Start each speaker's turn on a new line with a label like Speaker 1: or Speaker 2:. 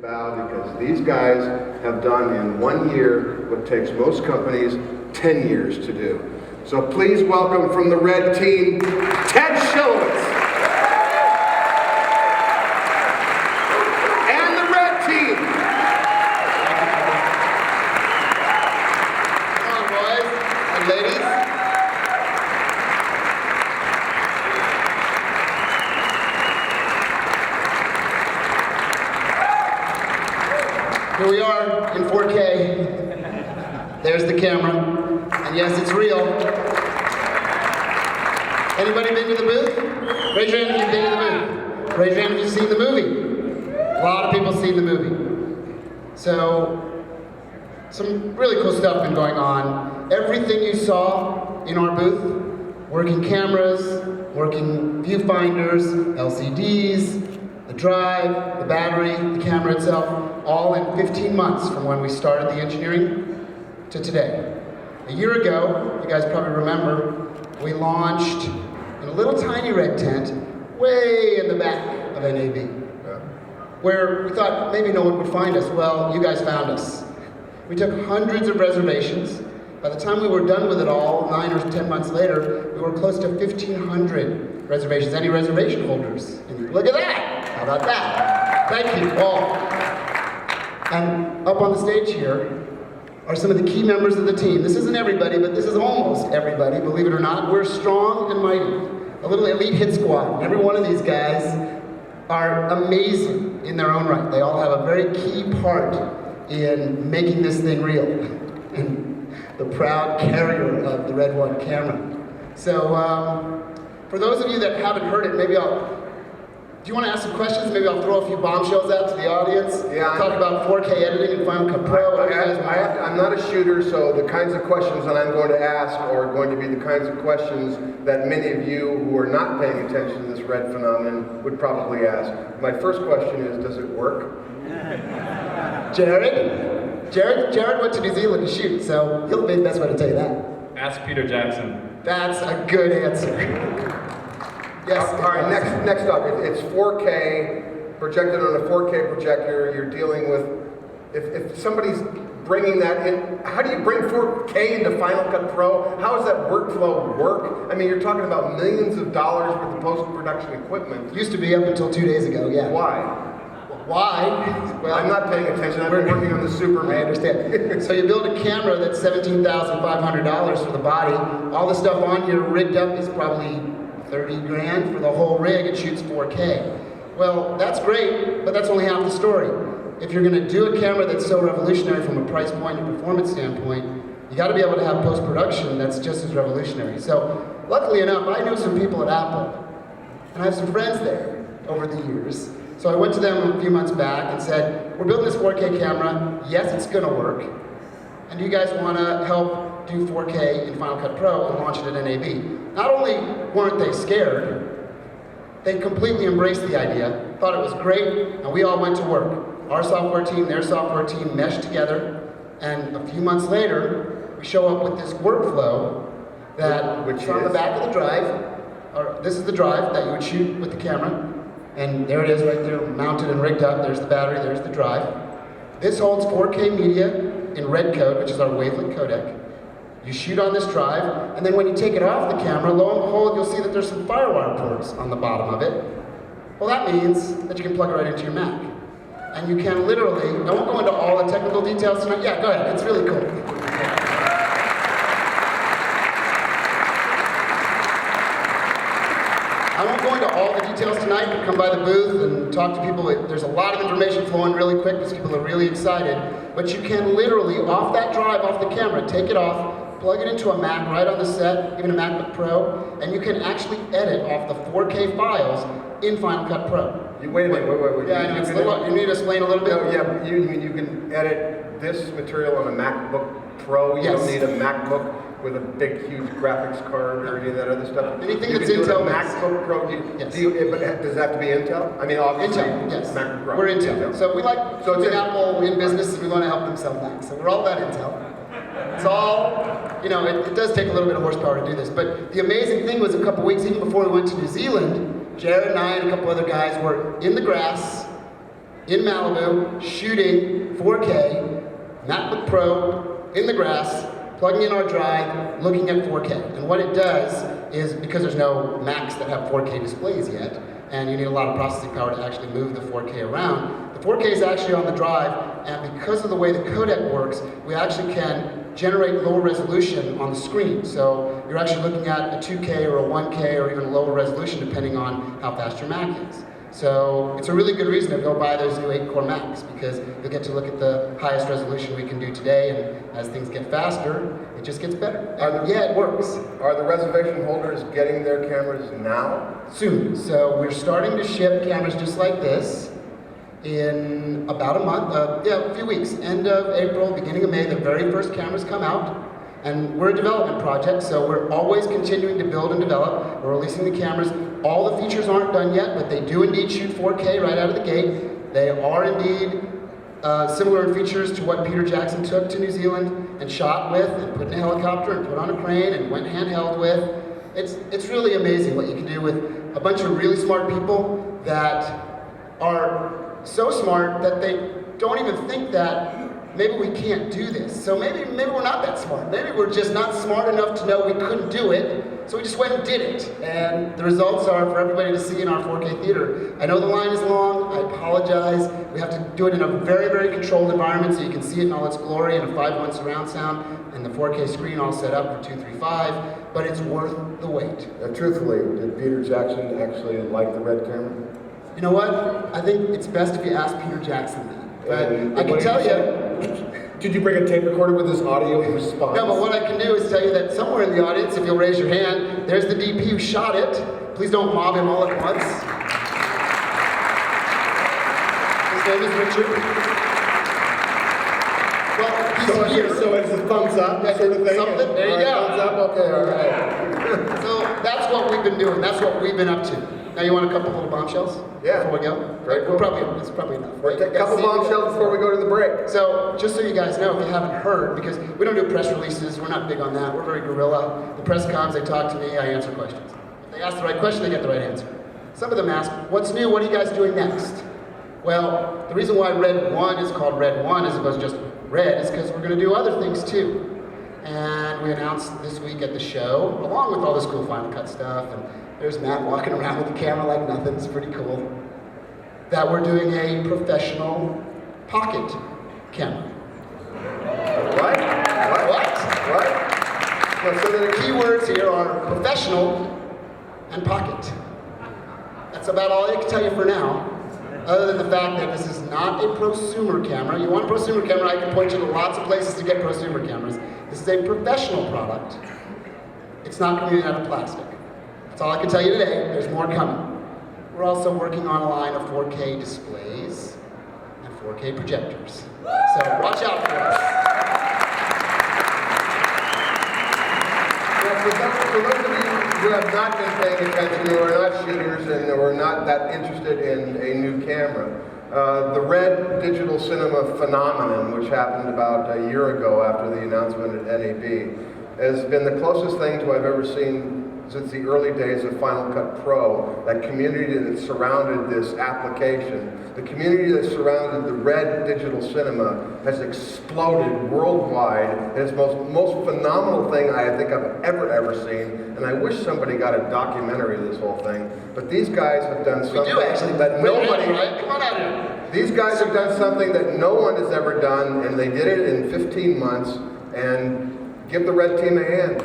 Speaker 1: Bow because these guys have done in 1 year what takes most companies 10 years to do. So please welcome from the red team, Ted Shilowitz. And the red team.
Speaker 2: Come on, boys and ladies. Here we are in 4K. There's the camera. And yes, it's real. Anybody been to the booth? Raise your hand if you've been to the booth. Raise your hand if you've seen the movie. A lot of people seen the movie. So, some really cool stuff been going on. Everything you saw in our booth, working cameras, working viewfinders, LCDs, the drive, the battery, the camera itself, all in 15 months from when we started the engineering to today. A year ago, you guys probably remember, we launched in a little tiny red tent way in the back of NAB, where we thought maybe no one would find us. Well, you guys found us. We took hundreds of reservations. By the time we were done with it all, 9 or 10 months later, we were close to 1,500 reservations. Any reservation holders? Look at that! How about that? Thank you all. And up on the stage here are some of the key members of the team. This isn't everybody, but this is almost everybody, believe it or not. We're strong and mighty. A little elite hit squad. And every one of these guys are amazing in their own right. They all have a very key part in making this thing real. And the proud carrier of the Red One camera. So, for those of you that haven't heard it, do you want to ask some questions? Maybe I'll throw a few bombshells out to the audience.
Speaker 1: Yeah.
Speaker 2: Talk about 4K editing and Final Cut Pro.
Speaker 1: I'm not a shooter, so the kinds of questions that I'm going to ask are going to be the kinds of questions that many of you who are not paying attention to this red phenomenon would probably ask. My first question is, does it work?
Speaker 2: Jared went to New Zealand to shoot, so he'll be the best way to tell you that.
Speaker 3: Ask Peter Jackson.
Speaker 2: That's a good answer. Yes.
Speaker 1: All right, next up, it's 4K, projected on a 4K projector. You're dealing with, if somebody's bringing that in, how do you bring 4K into Final Cut Pro? How does that workflow work? I mean, you're talking about millions of dollars worth of post-production equipment.
Speaker 2: Used to be up until 2 days ago, yeah.
Speaker 1: Why?
Speaker 2: Why?
Speaker 1: Well, I'm not paying attention. I've been working on the Super.
Speaker 2: I understand. So you build a camera that's $17,500 for the body. All the stuff on here rigged up is probably 30 grand for the whole rig. It shoots 4K. Well, that's great, but that's only half the story. If you're going to do a camera that's so revolutionary from a price point and performance standpoint, you got to be able to have post-production that's just as revolutionary. So, luckily enough, I knew some people at Apple, and I have some friends there over the years. So I went to them a few months back and said, we're building this 4K camera. Yes, it's going to work. And do you guys want to help do 4K in Final Cut Pro and launch it at NAB? Not only weren't they scared, they completely embraced the idea, thought it was great, and we all went to work. Our software team, their software team meshed together, and a few months later, we show up with this workflow that which is on the back of the drive. Or this is the drive that you would shoot with the camera, and there it is right there, mounted and rigged up. There's the battery, there's the drive. This holds 4K media in red code, which is our wavelength codec. You shoot on this drive, and then when you take it off the camera, lo and behold, you'll see that there's some FireWire ports on the bottom of it. Well, that means that you can plug it right into your Mac. And you can literally, I won't go into all the technical details tonight. Yeah, go ahead, it's really cool. I won't go into all the details tonight, but come by the booth and talk to people. There's a lot of information flowing really quick because people are really excited. But you can literally, off that drive, off the camera, take it off, plug it into a Mac right on the set, even a MacBook Pro, and you can actually edit off the 4K files in Final Cut Pro.
Speaker 1: Wait a minute.
Speaker 2: Yeah, I know, it's a little, you need to explain a little bit?
Speaker 1: No, yeah, but you can edit this material on a MacBook Pro. You don't need a MacBook with a big, huge graphics card or any of that other stuff.
Speaker 2: Anything that's Intel
Speaker 1: MacBook Pro.
Speaker 2: Yes.
Speaker 1: But does it have to be Intel? I mean, obviously,
Speaker 2: Intel, yes.
Speaker 1: MacBook Pro.
Speaker 2: We're Intel. So we like, so it's Apple in business, and we want to help them sell Macs. So we're all about Intel. It's all, you know, it does take a little bit of horsepower to do this. But the amazing thing was a couple weeks, even before we went to New Zealand, Jared and I and a couple other guys were in the grass in Malibu, shooting 4K, MacBook Pro, in the grass, plugging in our drive, looking at 4K. And what it does is, because there's no Macs that have 4K displays yet, and you need a lot of processing power to actually move the 4K around, the 4K is actually on the drive, and because of the way the codec works, we actually can generate lower resolution on the screen. So you're actually looking at a 2K or a 1K or even a lower resolution depending on how fast your Mac is. So it's a really good reason to go buy those new 8-core Macs, because you'll get to look at the highest resolution we can do today, and as things get faster, it just gets better. And yeah, it works.
Speaker 1: Are the reservation holders getting their cameras now?
Speaker 2: Soon. So we're starting to ship cameras just like this in about a month, a few weeks. End of April, beginning of May, the very first cameras come out. And we're a development project, so we're always continuing to build and develop. We're releasing the cameras. All the features aren't done yet, but they do indeed shoot 4K right out of the gate. They are indeed similar in features to what Peter Jackson took to New Zealand and shot with, and put in a helicopter, and put on a crane, and went handheld with. It's really amazing what you can do with a bunch of really smart people that are so smart that they don't even think that maybe we can't do this. So maybe we're not that smart. Maybe we're just not smart enough to know we couldn't do it, so we just went and did it. And the results are for everybody to see in our 4K theater. I know the line is long, I apologize. We have to do it in a very, very controlled environment so you can see it in all its glory in a 5.1 surround sound and the 4K screen all set up for 235, but it's worth the wait.
Speaker 1: Truthfully, did Peter Jackson actually like the red camera?
Speaker 2: You know what? I think it's best if you ask Peter Jackson that. But I can tell you.
Speaker 1: Did you bring a tape recorder with this audio response?
Speaker 2: No, but what I can do is tell you that somewhere in the audience, if you'll raise your hand, there's the DP who shot it. Please don't mob him all at once. His name is Richard. Well, he's here.
Speaker 1: So it's a thumbs up sort of thing?
Speaker 2: Something, there you go.
Speaker 1: Thumbs up, okay, all right.
Speaker 2: So that's what we've been doing. That's what we've been up to. Now you want a couple little bombshells?
Speaker 1: Yeah.
Speaker 2: Before we go?
Speaker 1: Very cool.
Speaker 2: It's probably enough.
Speaker 1: We'll take a couple bombshells before we go to the break.
Speaker 2: So, just so you guys know, if you haven't heard, because we don't do press releases, we're not big on that, we're very guerrilla. The press comes, they talk to me, I answer questions. If they ask the right question, they get the right answer. Some of them ask, what's new, what are you guys doing next? Well, the reason why Red 1 is called Red 1 as opposed to just Red is because we're going to do other things too. And we announced this week at the show, along with all this cool Final Cut stuff, and there's Matt walking around with the camera like nothing, it's pretty cool, that we're doing a professional pocket camera.
Speaker 1: What?
Speaker 2: So the keywords here are professional and pocket. That's about all I can tell you for now, other than the fact that this is not a prosumer camera. You want a prosumer camera, I can point you to lots of places to get prosumer cameras. This is a professional product. It's not going to be out of plastic. That's all I can tell you today. There's more coming. We're also working on a line of 4K displays and 4K projectors. So watch out for us.
Speaker 1: For those of you who have not been paying attention, who are not shooters and who are not that interested in a new camera, the Red Digital Cinema phenomenon, which happened about a year ago after the announcement at NAB, has been the closest thing to I've ever seen since the early days of Final Cut Pro. That community that surrounded this application, the community that surrounded the Red Digital Cinema has exploded worldwide. It's the most phenomenal thing I think I've ever seen, and I wish somebody got a documentary of this whole thing. But these guys have done something that nobody...
Speaker 2: Come on out here.
Speaker 1: These guys have done something that no one has ever done, and they did it in 15 months, and give the Red Team a hand.